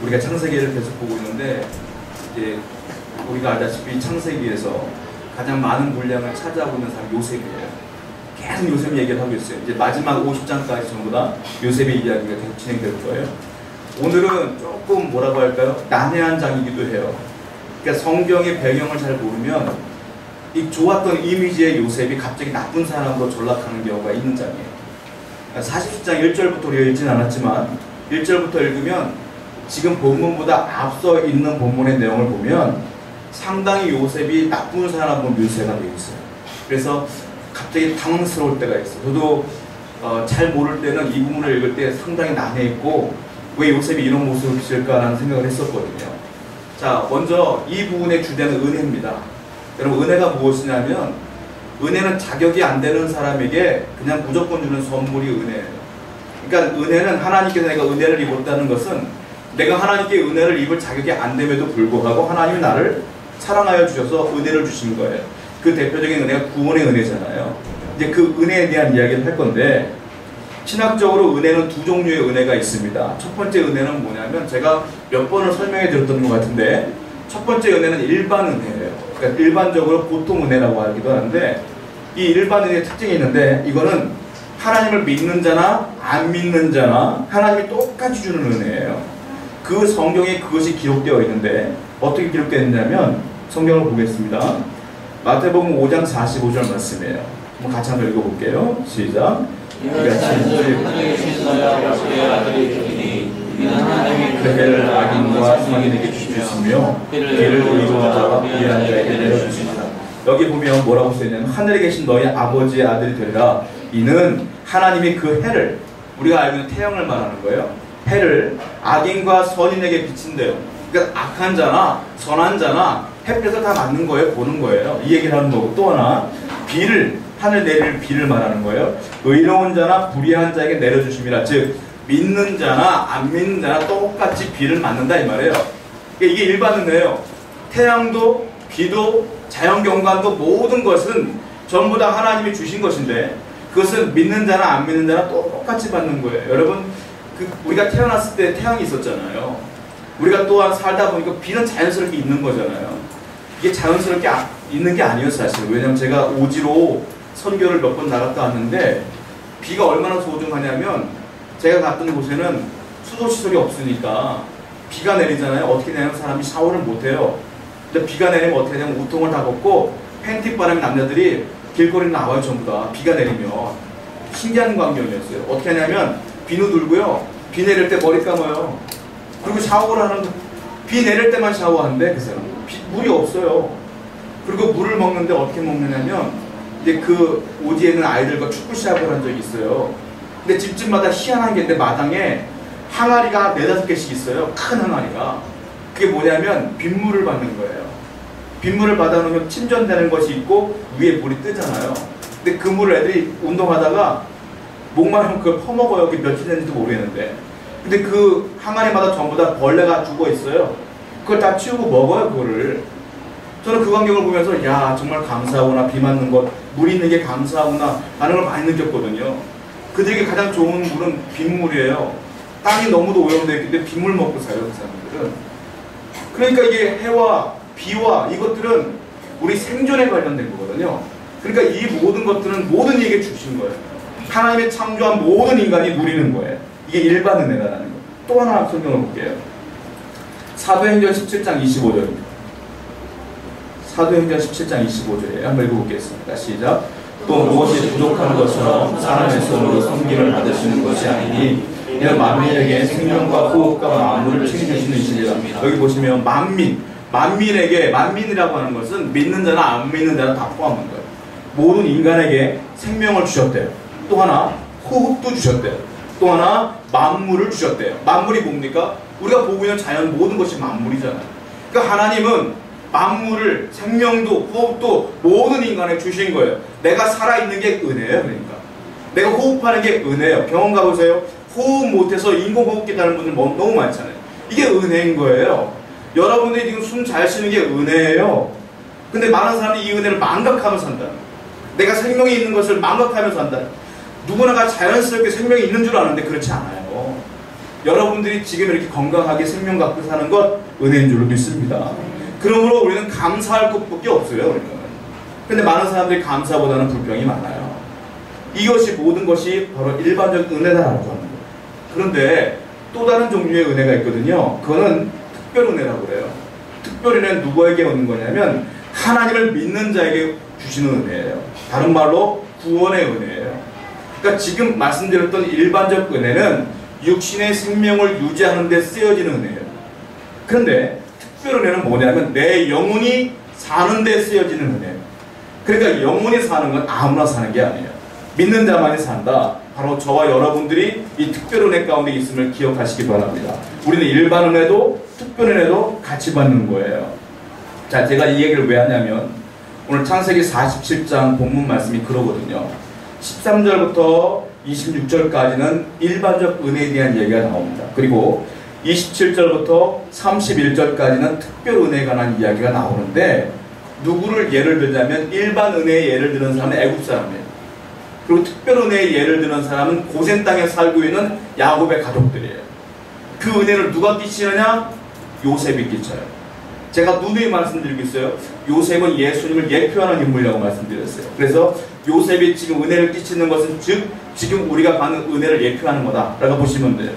우리가 창세기를 계속 보고 있는데 이제 우리가 알다시피 창세기에서 가장 많은 분량을 차지하고 있는 사람이 요셉이에요. 계속 요셉 얘기를 하고 있어요. 이제 마지막 50장까지 전부 다 요셉의 이야기가 계속 진행될 거예요. 오늘은 조금 뭐라고 할까요? 난해한 장이기도 해요. 그러니까 성경의 배경을 잘 모르면 이 좋았던 이미지의 요셉이 갑자기 나쁜 사람으로 전락하는 경우가 있는 장이에요. 40장 1절부터 우리가 읽지는 않았지만 1절부터 읽으면 지금 본문보다 앞서 있는 본문의 내용을 보면 상당히 요셉이 나쁜 사람으로 묘사가 되어 있어요. 그래서 갑자기 당황스러울 때가 있어요. 저도 잘 모를 때는 이 부분을 읽을 때 상당히 난해했고 왜 요셉이 이런 모습을 비칠까라는 생각을 했었거든요. 자, 먼저 이 부분의 주제는 은혜입니다. 여러분, 은혜가 무엇이냐면 은혜는 자격이 안 되는 사람에게 그냥 무조건 주는 선물이 은혜예요. 그러니까 은혜는 하나님께서 내가 은혜를 입었다는 것은 내가 하나님께 은혜를 입을 자격이 안 됨에도 불구하고 하나님이 나를 사랑하여 주셔서 은혜를 주신 거예요. 그 대표적인 은혜가 구원의 은혜잖아요. 이제 그 은혜에 대한 이야기를 할 건데 신학적으로 은혜는 두 종류의 은혜가 있습니다. 첫 번째 은혜는 뭐냐면 제가 몇 번을 설명해 드렸던 것 같은데 첫 번째 은혜는 일반 은혜예요. 그러니까 일반적으로 보통 은혜라고 하기도 하는데 이 일반 은혜의 특징이 있는데 이거는 하나님을 믿는 자나 안 믿는 자나 하나님이 똑같이 주는 은혜예요. 그 성경에 그것이 기록되어 있는데 어떻게 기록되어 있냐면 성경을 보겠습니다. 마태복음 5장 45절 말씀이에요. 한번 같이 한번 읽어볼게요. 시작. 하늘에 계신 너야 그의 아들이 되리니 이는 하나님이 그 해를 악인과 선인에게 주시며 그를 의로운 자와 미련한 자에게 내려주십니다. 여기 보면 뭐라고 써있냐면 하늘에 계신 너희 아버지의 아들이 되리라. 이는 하나님이 그 해를 우리가 알고 있는 태양을 말하는 거예요. 해를 악인과 선인에게 비친대요. 그러니까 악한 자나 선한 자나 햇볕을 다 맞는 거예요. 보는 거예요. 이 얘기를 하는 거고 또 하나 비를 하늘 내릴 비를 말하는 거예요. 의로운 자나 불의한 자에게 내려주심이라. 즉 믿는 자나 안 믿는 자나 똑같이 비를 맞는다 이 말이에요. 이게 일반 은혜예요. 태양도 비도 자연경관도 모든 것은 전부 다 하나님이 주신 것인데 그것은 믿는 자나 안 믿는 자나 똑같이 받는 거예요. 여러분 우리가 태어났을 때 태양이 있었잖아요. 우리가 또한 살다 보니까 비는 자연스럽게 있는 거잖아요. 이게 자연스럽게 있는 게 아니에요 사실. 왜냐면 제가 오지로 선교를 몇 번 나갔다 왔는데 비가 얼마나 소중하냐면 제가 갔던 곳에는 수도시설이 없으니까 비가 내리잖아요. 어떻게 내면 사람이 샤워를 못해요. 근데 비가 내리면 어떻게 하냐면 우통을 다 벗고 팬티 바람에 남자들이 길거리에 나와요. 전부 다 비가 내리면. 신기한 광경이었어요. 어떻게 하냐면 비누 들고요. 비 내릴 때 머리 감아요. 그리고 샤워를 하는 비 내릴 때만 샤워하는데 그 사람 물이 없어요. 그리고 물을 먹는데 어떻게 먹느냐면 이제 그 오지에 있는 아이들과 축구 시합을 한 적이 있어요. 근데 집집마다 희한한 게 있는데 마당에 항아리가 4-5개씩 있어요. 큰 항아리가. 그게 뭐냐면 빗물을 받는 거예요. 빗물을 받아놓으면 침전되는 것이 있고 위에 물이 뜨잖아요. 근데 그 물을 애들이 운동하다가 목마르면 그걸 퍼먹어요. 그게 며칠 됐는지도 모르겠는데. 근데 그 항아리마다 전부 다 벌레가 죽어 있어요. 그걸 다 치우고 먹어요, 그거를. 저는 그 광경을 보면서 야 정말 감사하구나. 비 맞는 것, 물 있는 게 감사하구나 라는 걸 많이 느꼈거든요. 그들에게 가장 좋은 물은 빗물이에요. 땅이 너무도 오염되어 있기 때문에 빗물 먹고 살아요, 그 사람들은. 그러니까 이게 해와 비와 이것들은 우리 생존에 관련된 거거든요. 그러니까 이 모든 것들은 모든 이에게 주신 거예요. 하나님의 창조한 모든 인간이 누리는 거예요. 이게 일반 은혜라는 거. 또 하나 성경을 볼게요. 사도행전 17장 25절입니다. 사도행전 17장 25절에 한번 읽어보겠습니다. 시작. 또 무엇이 부족한 것처럼 사람의 손으로 섬김을 받으시는 것이 아니니 이는 만민에게 생명과 호흡과 만물을 책임지시는 이시리라. 여기 보시면 만민에게, 만민이라고 하는 것은 믿는 자나 안 믿는 자나 다 포함한 거예요. 모든 인간에게 생명을 주셨대요. 또 하나 호흡도 주셨대요. 또 하나 만물을 주셨대요. 만물이 뭡니까? 우리가 보고 있는 자연 모든 것이 만물이잖아요. 그러니까 하나님은 만물을, 생명도 호흡도 모든 인간에 주신 거예요. 내가 살아있는 게 은혜예요. 그러니까 내가 호흡하는 게 은혜예요. 병원 가보세요. 호흡 못해서 인공호흡기 다는 분들 너무 많잖아요. 이게 은혜인 거예요. 여러분들이 지금 숨 잘 쉬는 게 은혜예요. 근데 많은 사람들이 이 은혜를 망각하면서 산다. 내가 생명이 있는 것을 망각하면서 산다. 누구나가 자연스럽게 생명이 있는 줄 아는데 그렇지 않아요. 여러분들이 지금 이렇게 건강하게 생명 갖고 사는 것 은혜인 줄로 믿습니다. 그러므로 우리는 감사할 것밖에 없어요. 우리는. 근데 많은 사람들이 감사보다는 불평이 많아요. 이것이 모든 것이 바로 일반적 은혜다라고 하는 거예요. 그런데 또 다른 종류의 은혜가 있거든요. 그거는 특별 은혜라고 그래요. 특별 은혜는 누구에게 오는 거냐면 하나님을 믿는 자에게 주시는 은혜예요. 다른 말로 구원의 은혜예요. 그러니까 지금 말씀드렸던 일반적 은혜는 육신의 생명을 유지하는 데 쓰여지는 은혜예요. 그런데 특별 은혜는 뭐냐면 내 영혼이 사는 데 쓰여지는 은혜예요. 그러니까 영혼이 사는 건 아무나 사는 게 아니에요. 믿는 자만이 산다. 바로 저와 여러분들이 이 특별 은혜 가운데 있음을 기억하시기 바랍니다. 우리는 일반 은혜도 특별 은혜도 같이 받는 거예요. 자, 제가 이 얘기를 왜 하냐면 오늘 창세기 47장 본문 말씀이 그러거든요. 13절부터 26절까지는 일반적 은혜에 대한 얘기가 나옵니다. 그리고 27절부터 31절까지는 특별 은혜에 관한 이야기가 나오는데 누구를 예를 들자면 일반 은혜의 예를 드는 사람은 애굽 사람이에요. 그리고 특별 은혜의 예를 드는 사람은 고센 땅에 살고 있는 야곱의 가족들이에요. 그 은혜를 누가 끼치느냐? 요셉이 끼쳐요. 제가 누누이 말씀드리겠어요. 요셉은 예수님을 예표하는 인물이라고 말씀드렸어요. 그래서 요셉이 지금 은혜를 끼치는 것은 즉 지금 우리가 받는 은혜를 예표하는 거다라고 보시면 돼요.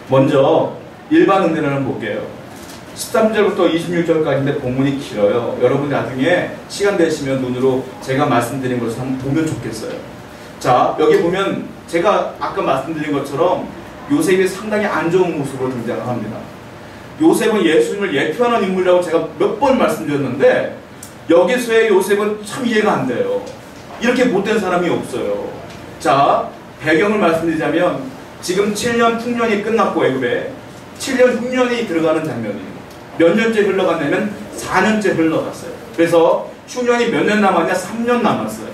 먼저 일반 은혜를 한번 볼게요. 13절부터 26절까지인데 본문이 길어요. 여러분 나중에 시간 되시면 눈으로 제가 말씀드린 것을 한번 보면 좋겠어요. 자, 여기 보면 제가 아까 말씀드린 것처럼 요셉이 상당히 안 좋은 모습으로 등장을 합니다. 요셉은 예수님을 예표하는 인물이라고 제가 몇 번 말씀드렸는데 여기서의 요셉은 참 이해가 안 돼요. 이렇게 못된 사람이 없어요. 자, 배경을 말씀드리자면 지금 7년 풍년이 끝났고 애굽에 7년 흉년이 들어가는 장면이에요. 몇 년째 흘러갔냐면 4년째 흘러갔어요. 그래서 흉년이 몇 년 남았냐? 3년 남았어요.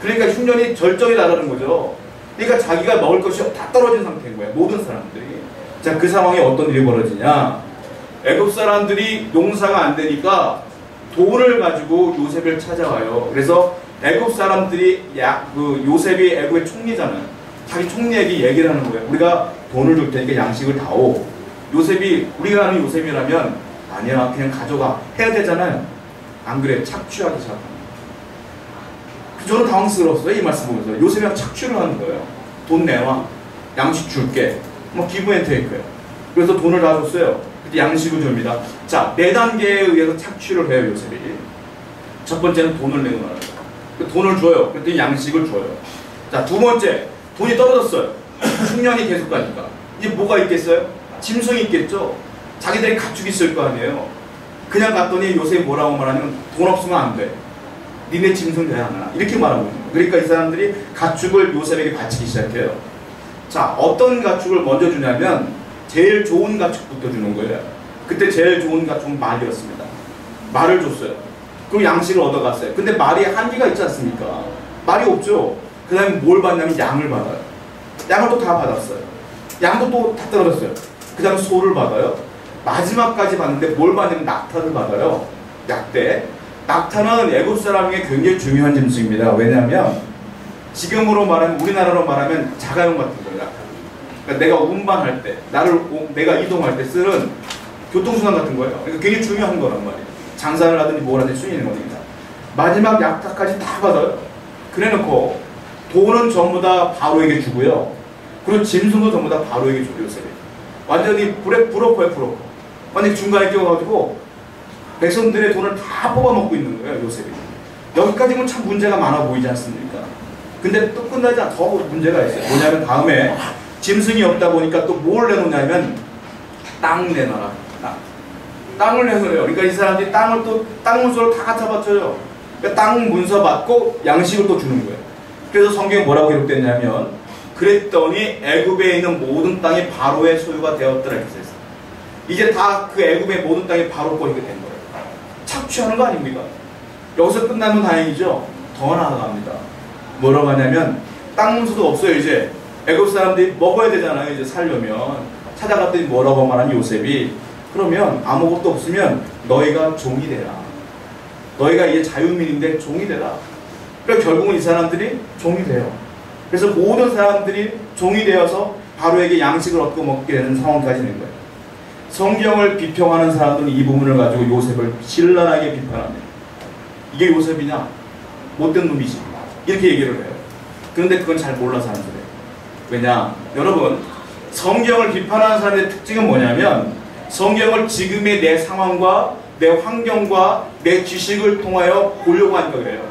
그러니까 흉년이 절정에 달하는 거죠. 그러니까 자기가 먹을 것이 다 떨어진 상태인 거예요. 모든 사람들이. 자, 그 상황에 어떤 일이 벌어지냐? 애굽 사람들이 농사가 안 되니까 돈을 가지고 요셉을 찾아와요. 그래서 애굽 사람들이 요셉이 애굽의 총리잖아요. 자기 총리에게 얘기를 하는 거예요. 우리가 돈을 줄 테니까 양식을 다오. 요셉이 우리가 아는 요셉이라면 아니야 그냥 가져가 해야 되잖아요. 안 그래 착취하기 시작합니다. 저는 당황스러웠어요. 이 말씀 보면서 요셉이랑 착취를 하는 거예요. 돈 내와 양식 줄게 뭐 기브 앤 테이크예요. 그래서 돈을 다 줬어요. 그때 양식을 줍니다. 자, 4단계에 의해서 착취를 해요. 요셉이. 첫 번째는 돈을 내고 말아요. 돈을 줘요. 그랬더니 양식을 줘요. 자, 두 번째 돈이 떨어졌어요. 흉년이 계속 가니까 이제 뭐가 있겠어요? 짐승이 있겠죠. 자기들이 가축이 있을 거 아니에요. 그냥 갔더니 요셉이 뭐라고 말하냐면 돈 없으면 안 돼. 니네 짐승 대야 하나 이렇게 말하고 있는 거예요. 그러니까 이 사람들이 가축을 요셉에게 바치기 시작해요. 자, 어떤 가축을 먼저 주냐면 제일 좋은 가축부터 주는 거예요. 그때 제일 좋은 가축은 말이었습니다. 말을 줬어요. 그리고 양식을 얻어갔어요. 근데 말이 한계가 있지 않습니까? 말이 없죠. 그 다음에 뭘 받냐면 양을 받아요. 양을 또 다 받았어요. 양도 또 다 떨어졌어요. 그 다음에 소를 받아요. 마지막까지 받는데 뭘 받냐면 낙타를 받아요. 약대. 낙타는 애굽 사람에게 굉장히 중요한 짐승입니다. 왜냐하면 지금으로 말하면 우리나라로 말하면 자가용 같은 거예요. 낙타. 그러니까 내가 운반할 때, 내가 이동할 때 쓰는 교통수단 같은 거예요. 그러니까 굉장히 중요한 거란 말이에요. 장사를 하든지 뭘 하든지 쓰이는 겁니다. 마지막 약타까지 다 받아요. 그래놓고 돈은 전부 다 바로에게 주고요. 그리고 짐승도 전부 다 바로에게 줘요. 요셉이. 완전히 브로커예요. 완전히 중간에 끼워가지고 백성들의 돈을 다 뽑아먹고 있는 거예요. 요셉이. 여기까지는 참 문제가 많아 보이지 않습니까? 근데 또 끝나지 않아. 더 문제가 있어요. 뭐냐면 다음에 짐승이 없다 보니까 또 뭘 내놓냐면 땅 내놔라. 땅을 내놓으래요. 그러니까 이 사람들이 땅을 또 땅 문서를 다 갖다 바쳐요. 그러니까 땅 문서 받고 양식을 또 주는 거예요. 그래서 성경에 뭐라고 기록됐냐면 그랬더니 애굽에 있는 모든 땅이 바로의 소유가 되었더라 이렇게 했어요. 이제 다 그 애굽의 모든 땅이 바로 거리게 된 거예요. 착취하는 거 아닙니까? 여기서 끝나면 다행이죠. 더 나아갑니다. 뭐라고 하냐면 땅 문서도 없어요. 이제 애굽 사람들이 먹어야 되잖아요. 이제 살려면 찾아갔더니 뭐라고 말하면 요셉이 그러면 아무것도 없으면 너희가 종이 되라. 너희가 이제 자유민인데 종이 되라. 그러니까 결국은 이 사람들이 종이 돼요. 그래서 모든 사람들이 종이 되어서 바로에게 양식을 얻고 먹게 되는 상황까지 된 거예요. 성경을 비평하는 사람들은 이 부분을 가지고 요셉을 신랄하게 비판합니다. 이게 요셉이냐? 못된 놈이지. 이렇게 얘기를 해요. 그런데 그건 잘 몰라서 하는 소리예요. 왜냐? 여러분, 성경을 비판하는 사람의 특징은 뭐냐면 성경을 지금의 내 상황과 내 환경과 내 지식을 통하여 보려고 하는 거예요.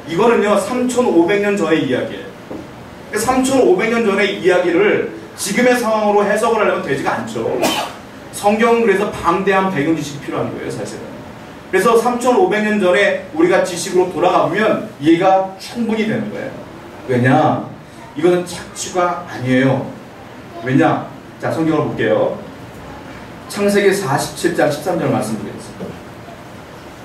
이거는요 3500년 전의 이야기예요. 3500년 전의 이야기를 지금의 상황으로 해석을 하려면 되지가 않죠. 성경은 그래서 방대한 배경 지식이 필요한 거예요, 사실은. 그래서 3500년 전에 우리가 지식으로 돌아가 보면 이해가 충분히 되는 거예요. 왜냐? 이거는 착취가 아니에요. 왜냐? 자, 성경을 볼게요. 창세기 47장 13절 말씀드리겠습니다.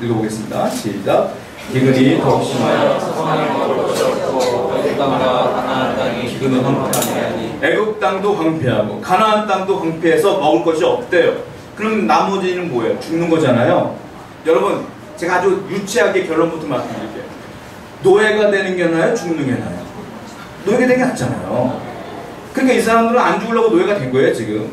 읽어보겠습니다. 시작. 기근이 더욱 심하여 세상을 먹을 것이 없고 애굽 땅과 가나안 땅이 기근을 황폐하니 애굽 땅도 황폐하고 가나안 땅도 황폐해서 먹을 것이 없대요. 그럼 나머지는 뭐예요? 죽는 거잖아요. 여러분, 제가 아주 유치하게 결론부터 말씀드릴게요. 노예가 되는 게 나아요? 죽는 게 나아요? 노예가 되는 게 낫잖아요. 그러니까 이 사람들은 안 죽으려고 노예가 된 거예요, 지금.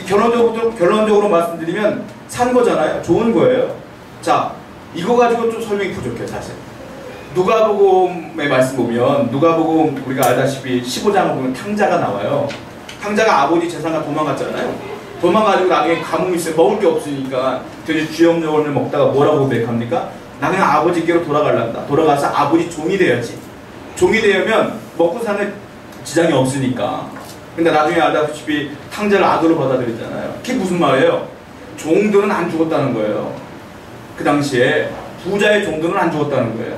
결론적으로 말씀드리면 산 거잖아요. 좋은 거예요. 자, 이거 가지고 좀 설명이 부족해요, 사실. 누가복음의 말씀 보면 누가복음 우리가 알다시피 15장을 보면 탕자가 나와요. 탕자가 아버지 재산가 도망갔잖아요. 도망가지고 나중에 가뭄이 있어요. 먹을 게 없으니까 돼지 쥐염려원을 먹다가 뭐라고 고백합니까? 나 그냥 아버지께로 돌아가려다. 돌아가서 아버지 종이 돼야지. 종이 되면 먹고 사는 지장이 없으니까. 근데 나중에 알다시피 탕자를 아들로 받아들였잖아요. 그게 무슨 말이에요? 종들은 안 죽었다는 거예요. 그 당시에 부자의 종들은 안 죽었다는 거예요.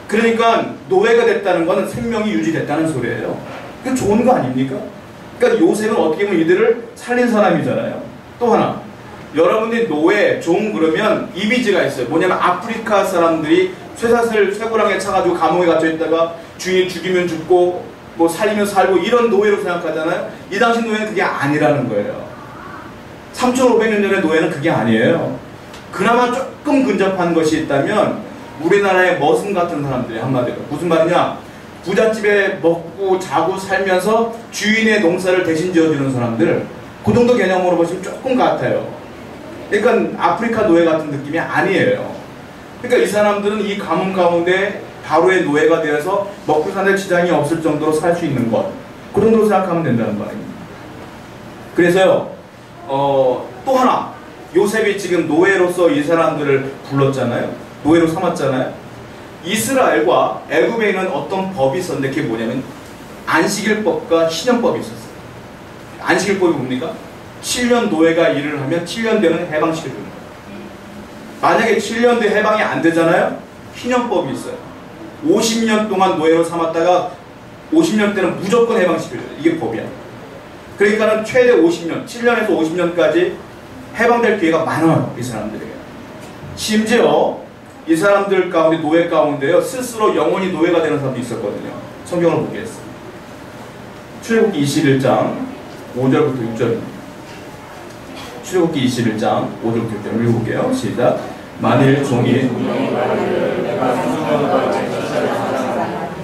그러니까 노예가 됐다는 건 생명이 유지됐다는 소리예요. 그게 좋은 거 아닙니까? 그러니까 요셉은 어떻게 보면 이들을 살린 사람이잖아요. 또 하나, 여러분들이 노예, 종 그러면 이미지가 있어요. 뭐냐면 아프리카 사람들이 쇠사슬 쇠고랑에 차가지고 감옥에 갇혀 있다가 주인이 죽이면 죽고 뭐 살리면 살고 이런 노예로 생각하잖아요. 이 당시 노예는 그게 아니라는 거예요. 3500년 전의 노예는 그게 아니에요. 그나마 조금 근접한 것이 있다면 우리나라의 머슴 같은 사람들이 한마디로 무슨 말이냐? 부잣집에 먹고 자고 살면서 주인의 농사를 대신 지어주는 사람들, 그 정도 개념으로 보시면 조금 같아요. 그러니까 아프리카 노예 같은 느낌이 아니에요. 그러니까 이 사람들은 이 가뭄 가운데 바로의 노예가 되어서 먹고 사는 지장이 없을 정도로 살 수 있는 것, 그 정도로 생각하면 된다는 말입니다. 그래서요 또 하나, 요셉이 지금 노예로서 이 사람들을 불렀잖아요. 노예로 삼았잖아요. 이스라엘과 애굽에 있는 어떤 법이 있었는데 그게 뭐냐면 안식일법과 신년법이 있었어요. 안식일법이 뭡니까? 7년 노예가 일을 하면 7년 되면 해방시켜 주는 거예요. 만약에 7년 뒤에 해방이 안 되잖아요. 신년법이 있어요. 50년 동안 노예로 삼았다가 50년 때는 무조건 해방시켜줘요. 이게 법이야. 그러니까는 최대 50년, 7년에서 50년까지 해방될 기회가 많아요. 이 사람들에게. 심지어 이 사람들 가운데 노예 가운데요 스스로 영원히 노예가 되는 사람도 있었거든요. 성경을 보겠습니다. 출애굽기 21장 5절부터 6절입니다. 출애굽기 21장 5절부터 6절 읽어볼게요. 시작. 만일 종이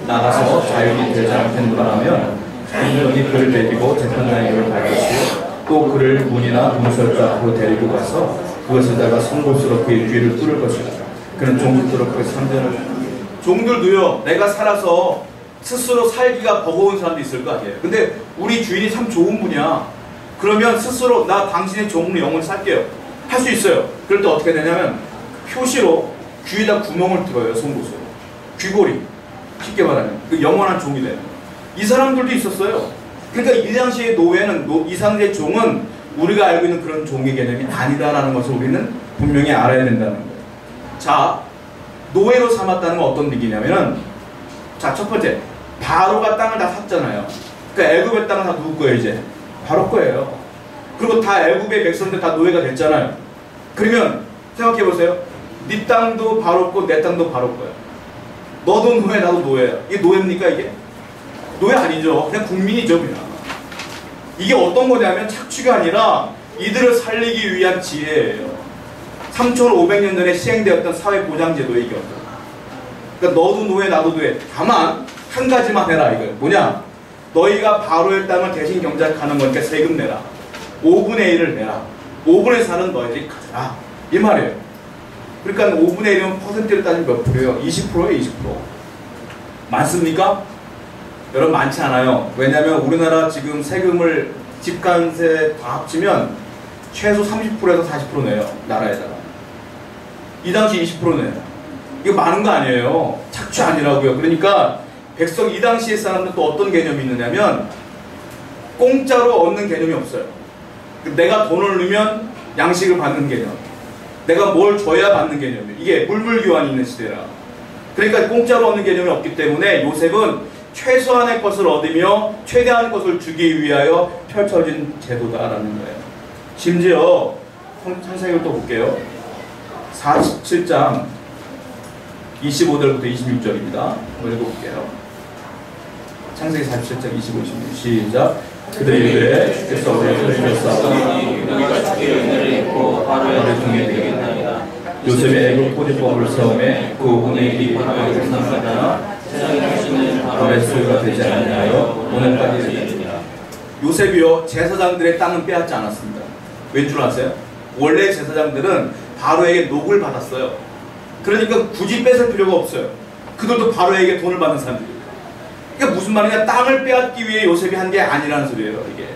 나가서 자유인이 되지 않겠노라면 인정이 그를 데리고 재판장에게 밝혔고 또 그를 문이나 동설자 앞으로 데리고 가서 그것에다가 송곳으로 그의 귀를 뚫을 것이다. 그는 종들도록 그 상전을 종들도요 내가 살아서 스스로 살기가 버거운 사람도 있을 거 아니에요. 근데 우리 주인이 참 좋은 분이야. 그러면 스스로 나 당신의 종으로 영원히 살게요 할 수 있어요. 그럴 때 어떻게 되냐면 표시로 귀에다 구멍을 뚫어요. 송곳으로 귀고리, 쉽게 말하면 그 영원한 종이 돼요. 이 사람들도 있었어요. 그러니까 이 당시의 노예는 이 상대의 종은 우리가 알고 있는 그런 종의 개념이 아니다라는 것을 우리는 분명히 알아야 된다는 거예요. 자, 노예로 삼았다는 건 어떤 얘기냐면은, 자, 첫 번째, 바로가 땅을 다 샀잖아요. 그러니까 애굽의 땅은 다 누구 거예요, 이제? 바로 거예요. 그리고 다 애굽의 백성들 다 노예가 됐잖아요. 그러면 생각해 보세요. 네 땅도 바로 거, 내 땅도 바로 거예요. 너도 노예, 나도 노예야. 이게 노예입니까, 이게? 노예 아니죠. 그냥 국민이죠, 그냥. 이게 어떤 거냐면 착취가 아니라 이들을 살리기 위한 지혜예요. 3500년 전에 시행되었던 사회보장제도의 이겼어요. 그러니까 너도 노예 나도 노예. 다만 한 가지만 해라 이거예요. 뭐냐? 너희가 바로의 땅을 대신 경작하는 거니까 세금 내라. 5분의 1을 내라. 5분의 4는 너희들이 가져라. 이 말이에요. 그러니까 5분의 1이면 퍼센트를 따지면 몇 프로예요? 20%예요, 20%. 많습니까? 여러분 많지 않아요. 왜냐하면 우리나라 지금 세금을 집간세 다 합치면 최소 30%에서 40% 내요. 나라에다가. 이 당시 20% 내요. 이거 많은 거 아니에요. 착취 아니라고요. 그러니까 백성 이 당시의 사람들은 또 어떤 개념이 있느냐면 공짜로 얻는 개념이 없어요. 내가 돈을 넣으면 양식을 받는 개념. 내가 뭘 줘야 받는 개념이에요. 이게 물물교환이 있는 시대라. 그러니까 공짜로 얻는 개념이 없기 때문에 요셉은 최소한의 것을 얻으며 최대한의 것을 주기 위하여 펼쳐진 제도다라는 거예요. 심지어 창세기를 또 볼게요. 47장 25절부터 26절입니다. 한번 읽어볼게요. 창세기 47장 25, 26 시작. 그들이 이르되 주께서 우리를 주셨사오니 우리가 주께 은혜를 입고 바로의 종이 되겠나이다. 요셉이 애굽 포티포를 세움에 그 운의 일이 바로의 생각하나 세상에 주시는 바로의 소유가 되지 않냐여 오늘까지 이르니라. 요셉이요 제사장들의 땅은 빼앗지 않았습니다. 왠 줄 아세요? 원래 제사장들은 바로에게 녹을 받았어요. 그러니까 굳이 뺏을 필요가 없어요. 그들도 바로에게 돈을 받는 사람들이에요. 그러니까 무슨 말이냐, 땅을 빼앗기 위해 요셉이 한 게 아니라는 소리예요. 이게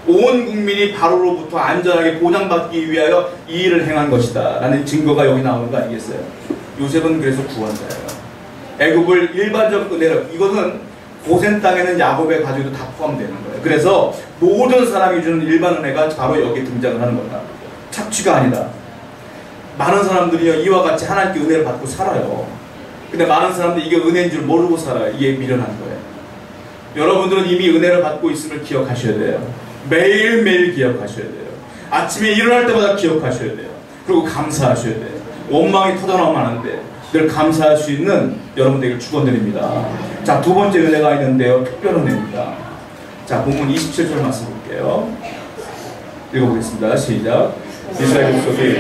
온 국민이 바로로부터 안전하게 보장받기 위하여 이 일을 행한 것이다 라는 증거가 여기 나오는 거 아니겠어요? 요셉은 그래서 구원자예요. 애굽을 일반적 은혜로, 이거는 고센 땅에는 야곱의 가족도 다 포함되는 거예요. 그래서 모든 사람이 주는 일반 은혜가 바로 여기 등장을 하는 거다. 착취가 아니다. 많은 사람들이요 이와 같이 하나님께 은혜를 받고 살아요. 근데 많은 사람들이 이게 은혜인 줄 모르고 살아요. 이게 미련한 거예요. 여러분들은 이미 은혜를 받고 있음을 기억하셔야 돼요. 매일매일 기억하셔야 돼요. 아침에 일어날 때마다 기억하셔야 돼요. 그리고 감사하셔야 돼요. 원망이 터져나오면 안 돼. 늘 감사할 수 있는 여러분들에게 축원드립니다. 자, 두 번째 은혜가 있는데요. 특별 은혜입니다. 자, 본문 27절 말씀 볼게요. 읽어보겠습니다. 시작. 이스라엘 족속이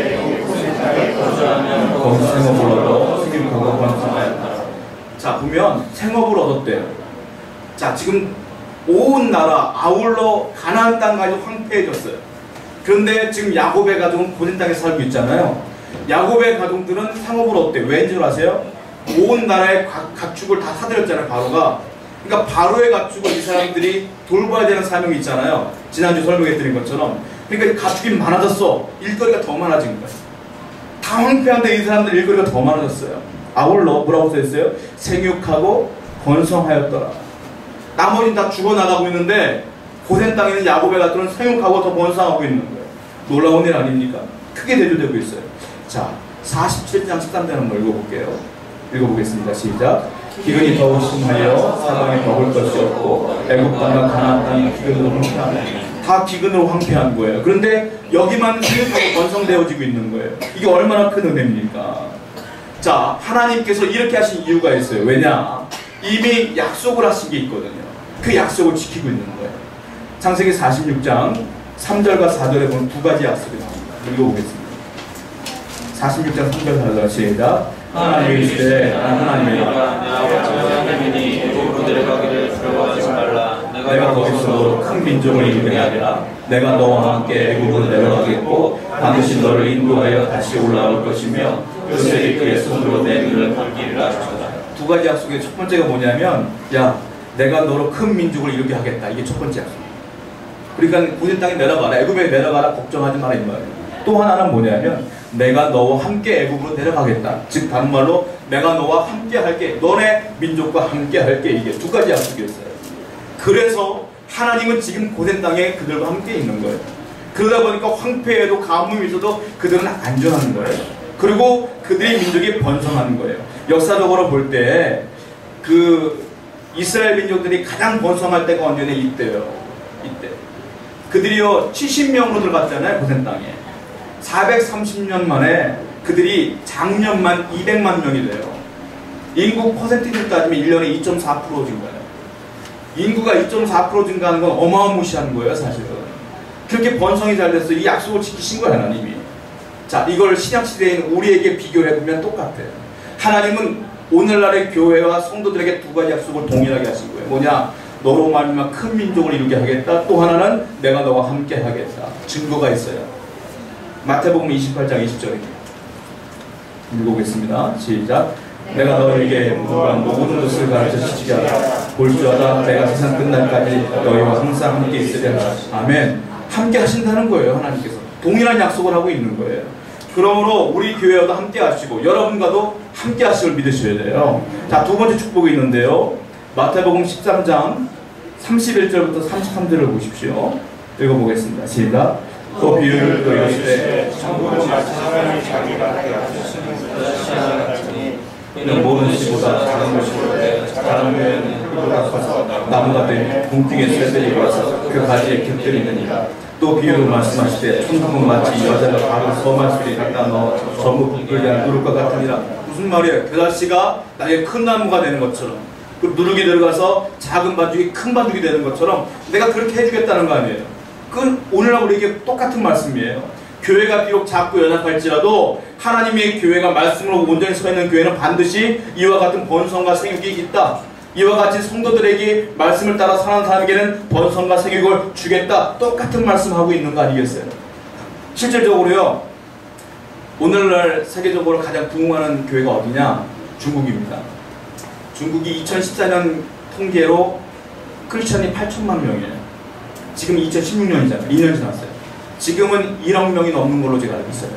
거기서 생업을 얻어 생육하고 번성하였다. 자, 보면 생업을 얻었대요. 자, 지금 온 나라 아울러 가나안 땅까지 황폐해졌어요. 그런데 지금 야곱의 가족은 고센 땅에 살고 있잖아요. 야곱의 가족들은 상업을 얻대요. 왠 줄 아세요? 온 나라의 가축을 다 사들였잖아요, 바로가. 그러니까 바로의 가축을 이 사람들이 돌봐야 되는 사명이 있잖아요. 지난주 설명해드린 것처럼. 그러니까 가축이 많아졌어. 일거리가 더 많아진 거예요. 다 황폐한데 이 사람들 일거리가 더 많아졌어요. 아울러 뭐라고 써있어요? 생육하고 번성하였더라. 나머지는 다 죽어나가고 있는데 고센 땅에 있는 야곱의 가족은 생육하고 더 번성하고 있는 거예요. 놀라운 일 아닙니까? 크게 대조되고 있어요. 자, 47장 13절 한번 읽어볼게요. 읽어보겠습니다. 시작. 기근이 더욱 심하여 사방에 먹을 것이 없고 애굽 땅과 가나안 땅이 기근으로 황폐하네. 다 기근으로 황폐한 거예요. 그런데 여기만 생육하고 번성되어지고 있는 거예요. 이게 얼마나 큰 은혜입니까? 자, 하나님께서 이렇게 하신 이유가 있어요. 왜냐? 이미 약속을 하신 게 있거든요. 그 약속을 지키고 있는 거예요. 창세기 46장 3절과 4절에 보면 두 가지 약속이 나옵니다. 읽어보겠습니다. 46장 3절 4절 시작. 하나님이 이르시되 나는 하나님이라 내 아버지 하나님이니 애굽으로 내려가기를 두려워하지 말라. 내가 거기서 큰 민족을 이루게 하리라. 내가 너와 함께 애굽으로 내려가겠고 반드시 너를 인도하여 다시 올라올 것이며 요셉이 그의 손으로 내 눈을 감기리라 하셨다. 두 가지 약속의 첫 번째가 뭐냐면, 야, 내가 너로 큰 민족을 이루게 하겠다. 이게 첫 번째 약속. 그러니까 고센 땅에 내려가라, 애굽에 내려가라, 걱정하지 마라 이 말이에요. 또 하나는 뭐냐면 내가 너와 함께 애굽으로 내려가겠다. 즉 다른 말로 내가 너와 함께 할게, 너네 민족과 함께 할게. 이게 두 가지 약속이었어요. 그래서 하나님은 지금 고센 땅에 그들과 함께 있는 거예요. 그러다 보니까 황폐해도 가뭄이 있어도 그들은 안전한 거예요. 그리고 그들의 민족이 번성하는 거예요. 역사적으로 볼 때 그 이스라엘 민족들이 가장 번성할 때가 언제냐? 이때요. 이때 그들이요 70명으로 들어갔잖아요. 고센 땅에 430년 만에 그들이 작년만 200만 명이 돼요. 인구 퍼센티지로 따지면 1년에 2.4% 증가해요. 인구가 2.4% 증가하는 건 어마어마무시한 거예요, 사실은. 그렇게 번성이 잘 돼서 이 약속을 지키신 거예요, 하나님이. 자, 이걸 신약시대에 있는 우리에게 비교해보면 똑같아요. 하나님은 오늘날의 교회와 성도들에게 두 가지 약속을 동일하게 하신 거예요. 뭐냐? 너로 말미암아 큰 민족을 이루게 하겠다. 또 하나는 내가 너와 함께 하겠다. 증거가 있어요. 마태복음 28장 20절입니다. 읽어보겠습니다. 시작. 내가 너에게 무한 모든 것을 가르쳐 주시게 하라. 볼지어다 내가 세상 끝날까지 너희와 항상 함께 있으리라. 아멘. 함께 하신다는 거예요. 하나님께서 동일한 약속을 하고 있는 거예요. 그러므로 우리 교회와도 함께 하시고 여러분과도 함께 하심을 믿으셔야 돼요. 자, 두 번째 축복이 있는데요. 마태복음 13장 31절부터 33절을 보십시오. 읽어보겠습니다. 시작. 또 비유를 또 이르시되 천국은 마치 사람이 자기가 하였으니 이는 모든 씨보다 작은 것이로되 작은 후에는 그보다 커서 나무가 되며 궁중에 새들이 와서 그 가지에 깃들이느니라. 또 비유로 말씀하시되 천국은 마치 여자가 밥을 서마시리 갖다 넣어 전부 붓을 대한 누룩과 같으니라. 무슨 말이에요? 그 아저씨가 나에게 큰 나무가 되는 것처럼, 그 누룩이 들어가서 작은 반죽이 큰 반죽이 되는 것처럼 내가 그렇게 해주겠다는 거 아니에요. 그건 오늘하고 우리에게 똑같은 말씀이에요. 교회가 비록 작고 연약할지라도 하나님의 교회가 말씀으로 온전히 서 있는 교회는 반드시 이와 같은 번성과 생육이 있다. 이와 같이 성도들에게 말씀을 따라 사는 사람에게는 번성과 생육을 주겠다. 똑같은 말씀하고 있는 거 아니겠어요? 실질적으로요, 오늘날 세계적으로 가장 부흥하는 교회가 어디냐? 중국입니다. 중국이 2014년 통계로 크리스천이 8천만 명이에요. 지금 2016년이잖아요. 2년 지났어요. 지금은 1억 명이 넘는 걸로 제가 알고 있어요.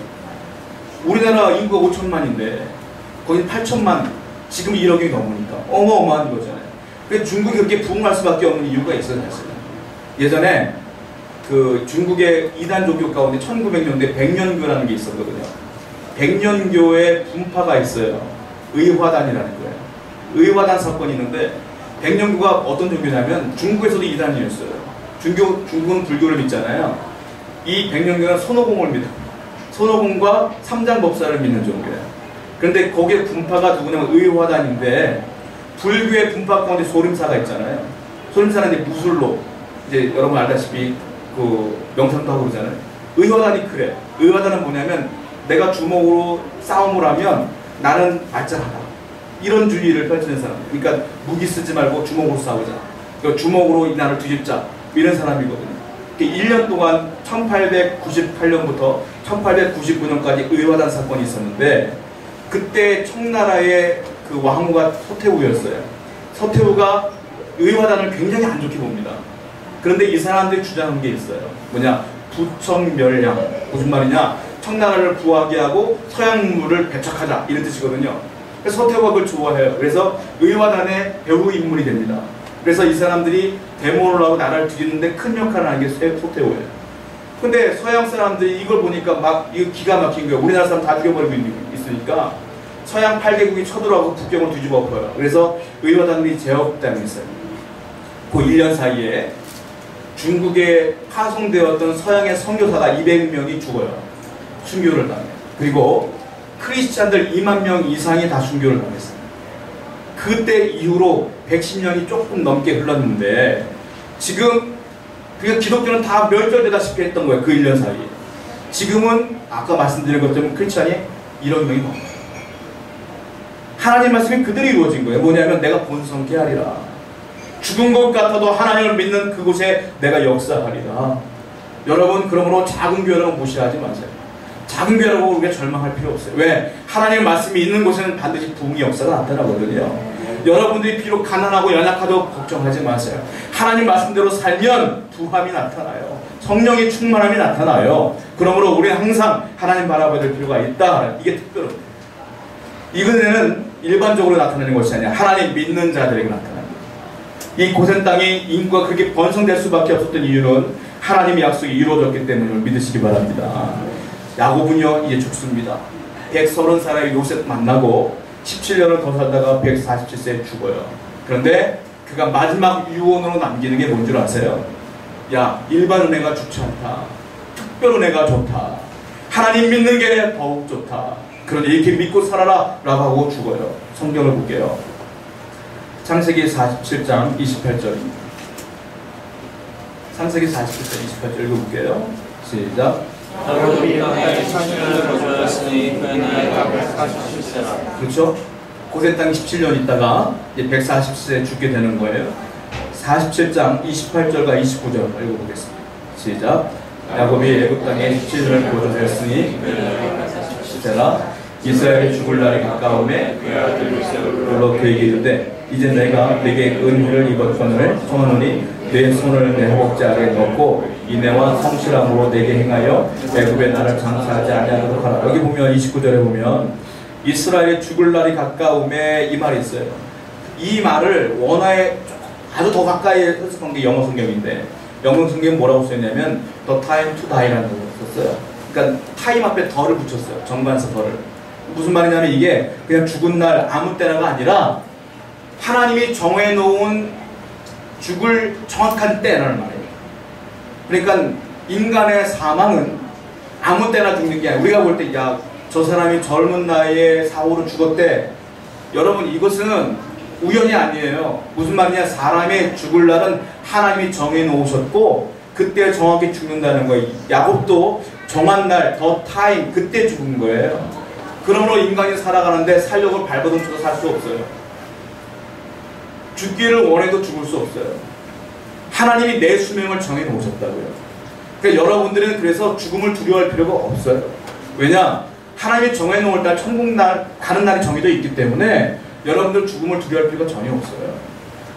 우리나라 인구가 5천만인데 거기 8천만, 지금 1억이 넘으니까 어마어마한 거잖아요. 그래서 중국이 그렇게 부흥할 수밖에 없는 이유가 있어요. 사실은. 예전에 그 중국의 이단 종교 가운데 1900년대 백년교라는 게 있었거든요. 백년교의 분파가 있어요. 의화단이라는 거예요. 의화단 사건이 있는데 백년교가 어떤 종교냐면 중국에서도 이단이었어요. 중국은 불교를 믿잖아요. 이 백년교는 손오공을 믿어요. 손오공과 삼장법사를 믿는 종교예요. 그런데 거기에 분파가 누구냐면 의화단인데, 불교의 분파 가운데 소림사가 있잖아요. 소림사는 이제 무술로, 이제 여러분 알다시피 그 명상도 하고 그러잖아요. 의화단이 그래. 의화단은 뭐냐면 내가 주먹으로 싸움을 하면 나는 말짱하다. 이런 주의를 펼치는 사람. 그러니까 무기 쓰지 말고 주먹으로 싸우자. 그러니까 주먹으로 나를 뒤집자. 이런 사람이거든요. 1년 동안 1898년부터 1899년까지 의화단 사건이 있었는데, 그때 청나라의 그 왕후가 서태후였어요. 서태후가 의화단을 굉장히 안 좋게 봅니다. 그런데 이 사람들이 주장한 게 있어요. 뭐냐? 부청멸량. 무슨 말이냐? 청나라를 부하게 하고 서양물을 배척하자. 이런 뜻이거든요. 그래서 서태후가 그걸 좋아해요. 그래서 의화단의 배후 인물이 됩니다. 그래서 이 사람들이 데모를 하고 나라를 뒤집는데 큰 역할을 하는 게 서태후예요. 근데 서양 사람들이 이걸 보니까 막 이거 기가 막힌 거예요. 우리나라 사람 다 죽여버리고 있으니까 서양 8개국이 쳐들어가고 국경을 뒤집어 엎어요. 그래서 의화단이 제압당했어요. 그 1년 사이에 중국에 파송되었던 서양의 선교사가 200명이 죽어요. 순교를 당해요. 그리고 크리스찬들 2만 명 이상이 다 순교를 당했어요. 그때 이후로 110년이 조금 넘게 흘렀는데, 지금 그러니까 기독교는 다 멸절되다시피 했던 거예요. 그 1년 사이에. 지금은 아까 말씀드린 것처럼 크리스찬이 1억 명이 넘어요. 하나님 말씀이 그대로 이루어진 거예요. 뭐냐면 내가 본성케 하리라. 죽은 것 같아도 하나님을 믿는 그곳에 내가 역사하리라. 여러분, 그러므로 작은 교회라고 무시하지 마세요. 작은 교회라고 우리가 절망할 필요 없어요. 왜? 하나님의 말씀이 있는 곳에는 반드시 부흥의 역사가 나타나거든요. 여러분들이 비록 가난하고 연약하도 걱정하지 마세요. 하나님 말씀대로 살면 부함이 나타나요. 성령의 충만함이 나타나요. 그러므로 우리는 항상 하나님 바라봐야 될 필요가 있다. 이게 특별합니다. 이 은혜는 일반적으로 나타나는 것이 아니라 하나님 믿는 자들에게 나타납니다. 이 고센 땅에 인구가 그렇게 번성될 수밖에 없었던 이유는 하나님의 약속이 이루어졌기 때문을 믿으시기 바랍니다. 야곱은요, 이제 죽습니다. 130살의 요셉 만나고 17년을 더 살다가 147세에 죽어요. 그런데 그가 마지막 유언으로 남기는 게 뭔 줄 아세요? 야, 일반 은혜가 좋지 않다. 특별 은혜가 좋다. 하나님 믿는 게 더욱 좋다. 그러니 이렇게 믿고 살아라 라고 하고 죽어요. 성경을 볼게요. 창세기 47장 28절입니다. 창세기 47장 28절 읽어볼게요. 시작. 야곱이 땅에 40년을 거주하였으니 그의 나이가 147세라. 그렇죠? 고센 땅에 17년 있다가 이제 140세에 죽게 되는 거예요. 47장 28절과 29절 읽어보겠습니다. 시작. 야곱이 애굽 땅에 17년을 거주하였으니 시세라 이스라엘이 죽을 날이 가까움에 불러 그에게 이르되 이제 내가 내게 은혜를 입었거늘 청하노니 내 손을 내 허벅지 아래에 넣고 인애와 성실함으로 내게 행하여 애굽의 나를 장사하지 아니하도록 하라. 여기 보면 29절에 보면 이스라엘이 죽을 날이 가까움에 이 말이 있어요. 이 말을 원어에 아주 더 가까이 해석한 게 영어 성경인데 영어 성경은 뭐라고 썼냐면 The time to die라는 걸 썼어요. 그러니까 타임 앞에 더를 붙였어요. 정관사 더를. 무슨 말이냐면 이게 그냥 죽은 날 아무 때나가 아니라 하나님이 정해놓은 죽을 정확한 때라는 말이에요. 그러니까 인간의 사망은 아무 때나 죽는 게 아니라 우리가 볼 때 야, 저 사람이 젊은 나이에 사고로 죽었대. 여러분 이것은 우연이 아니에요. 무슨 말이냐, 사람의 죽을 날은 하나님이 정해놓으셨고 그때 정확히 죽는다는 거예요. 야곱도 정한 날, 더 타임, 그때 죽은 거예요. 그러므로 인간이 살아가는데 살력을 발버둥 쳐서 살 수 없어요. 죽기를 원해도 죽을 수 없어요. 하나님이 내 수명을 정해놓으셨다고요. 그러니까 여러분들은 그래서 죽음을 두려워할 필요가 없어요. 왜냐? 하나님이 정해놓을 날, 천국 날, 가는 날이 정해져 있기 때문에 여러분들 죽음을 두려워할 필요가 전혀 없어요.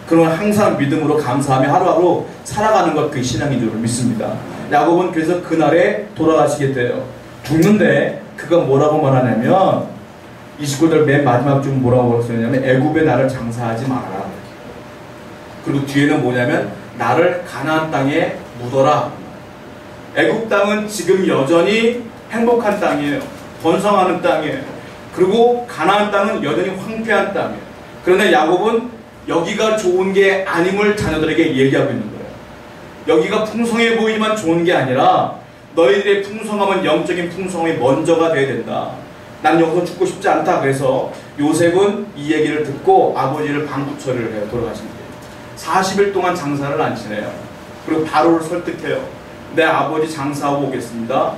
그러면 항상 믿음으로 감사하며 하루하루 살아가는 것, 그 신앙인 줄 믿습니다. 야곱은 그래서 그날에 돌아가시게 돼요. 죽는데 그가 뭐라고 말하냐면 29절 맨 마지막 줄 뭐라고 썼냐면 애굽의 나를 장사하지 말아라. 그리고 뒤에는 뭐냐면 나를 가나안 땅에 묻어라. 애굽 땅은 지금 여전히 행복한 땅이에요. 번성하는 땅이에요. 그리고 가나안 땅은 여전히 황폐한 땅이에요. 그런데 야곱은 여기가 좋은 게 아님을 자녀들에게 얘기하고 있는 거예요. 여기가 풍성해 보이지만 좋은 게 아니라 너희들의 풍성함은 영적인 풍성함이 먼저가 돼야 된다. 난 여기서 죽고 싶지 않다. 그래서 요셉은 이 얘기를 듣고 아버지를 방부 처리를 해요. 돌아가신 뒤에 40일 동안 장사를 안 치네요. 그리고 바로를 설득해요. 내 아버지 장사하고 오겠습니다.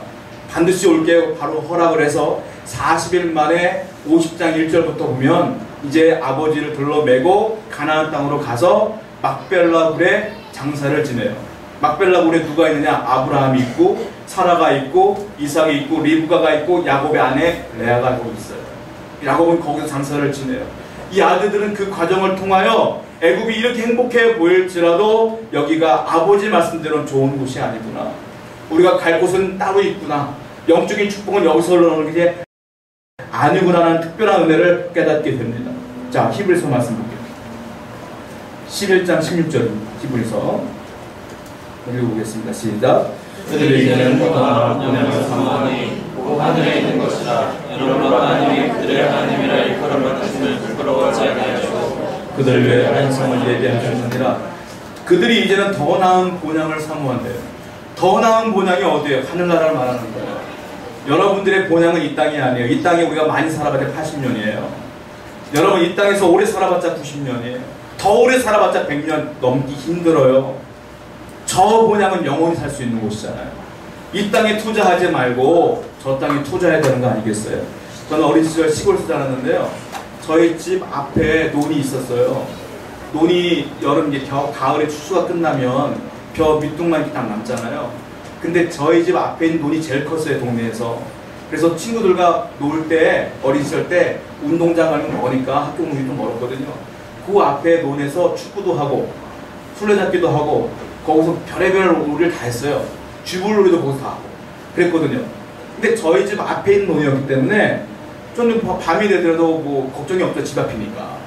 반드시 올게 바로 허락을 해서 40일 만에 50장 1절부터 보면 이제 아버지를 둘러매고 가나안 땅으로 가서 막벨라 굴에 장사를 지내요. 막벨라 굴에 누가 있느냐? 아브라함이 있고 사라가 있고 이삭이 있고 리브가가 있고 야곱의 아내 레아가 거기 있어요. 야곱은 거기서 장사를 지내요. 이 아들들은 그 과정을 통하여 애굽이 이렇게 행복해 보일지라도 여기가 아버지 말씀대로는 좋은 곳이 아니구나. 우리가 갈 곳은 따로 있구나. 영적인 축복은 여기서 올라오는 게 아니구나라는 특별한 은혜를 깨닫게 됩니다. 자, 히브리서 말씀 볼게요. 11장 16절 히브리서 읽어보겠습니다. 시작. 그들이 이제는 떠나 영향을 삼으니 곧 하늘에 있는 것이라. 이러므로 하나님이 그들의 하나님이라 일컬음을 하심을 부끄러워하지 아니하시고 그들을 위해 안성을 예비하셨느니라. 그들이 이제는 더 나은 본향을 사모한대요. 더 나은 본향이 어디예요? 하늘나라를 말하는 거예요. 여러분들의 본향은 이 땅이 아니에요. 이 땅에 우리가 많이 살아봤자 80년이에요. 여러분 이 땅에서 오래 살아봤자 90년이에요. 더 오래 살아봤자 100년 넘기 힘들어요. 저 본향은 영원히 살 수 있는 곳이잖아요. 이 땅에 투자하지 말고 저 땅에 투자해야 되는 거 아니겠어요? 저는 어린 시절 시골에서 자랐는데요. 저희 집 앞에 논이 있었어요. 논이 여름, 가을에 추수가 끝나면 벼 밑둥만 이렇게 딱 남잖아요. 근데 저희 집 앞에 있는 논이 제일 컸어요, 동네에서. 그래서 친구들과 놀 때, 어린 시절 때 운동장 가면 머니까 학교 문이 좀 멀었거든요. 그 앞에 논에서 축구도 하고 술래잡기도 하고 거기서 별의별 놀이를 다 했어요. 쥐불놀이도 거기서 다 하고 그랬거든요. 근데 저희 집 앞에 있는 논이었기 때문에 좀 밤이 되더라도 뭐 걱정이 없죠. 집 앞이니까.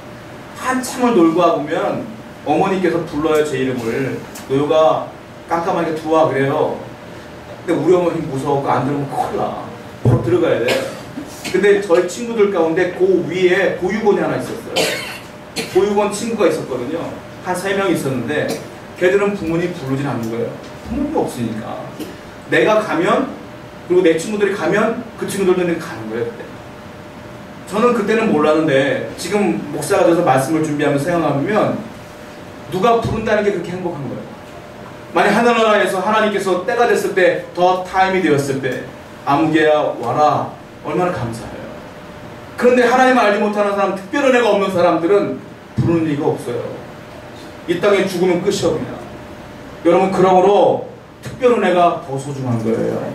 한참을 놀고 와보면 어머니께서 불러요, 제 이름을. 너가 깜깜하게 두와 그래요. 근데 우리 어머니 무서워서 안 들으면 큰일 나. 바로 들어가야 돼. 근데 저희 친구들 가운데 그 위에 보육원이 하나 있었어요. 보육원 친구가 있었거든요. 한 3명 있었는데 걔들은 부모님 부르진 않는 거예요. 부모님이 없으니까. 내가 가면, 그리고 내 친구들이 가면 그 친구들도 가는 거예요, 그때. 저는 그때는 몰랐는데 지금 목사가 돼서 말씀을 준비하면서 생각하면 누가 부른다는 게 그렇게 행복한 거예요. 만약 하늘나라에서 하나님께서 때가 됐을 때, 더 타임이 되었을 때 아무개야 와라, 얼마나 감사해요. 그런데 하나님을 알지 못하는 사람, 특별한 애가 없는 사람들은 부르는 리가 없어요. 이 땅에 죽으면 끝이옵니다. 여러분, 그러므로 특별 은혜가 더 소중한 거예요.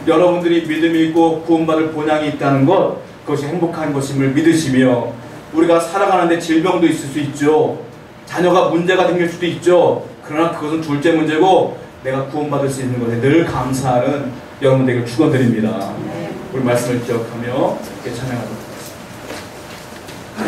여러분들이 믿음이 있고 구원받을 본향이 있다는 것, 그것이 행복한 것임을 믿으시며, 우리가 살아가는데 질병도 있을 수 있죠. 자녀가 문제가 생길 수도 있죠. 그러나 그것은 둘째 문제고, 내가 구원받을 수 있는 것에 늘 감사하는 여러분들에게 축원드립니다. 우리 말씀을 기억하며 이렇게 찬양하도록 하겠습니다.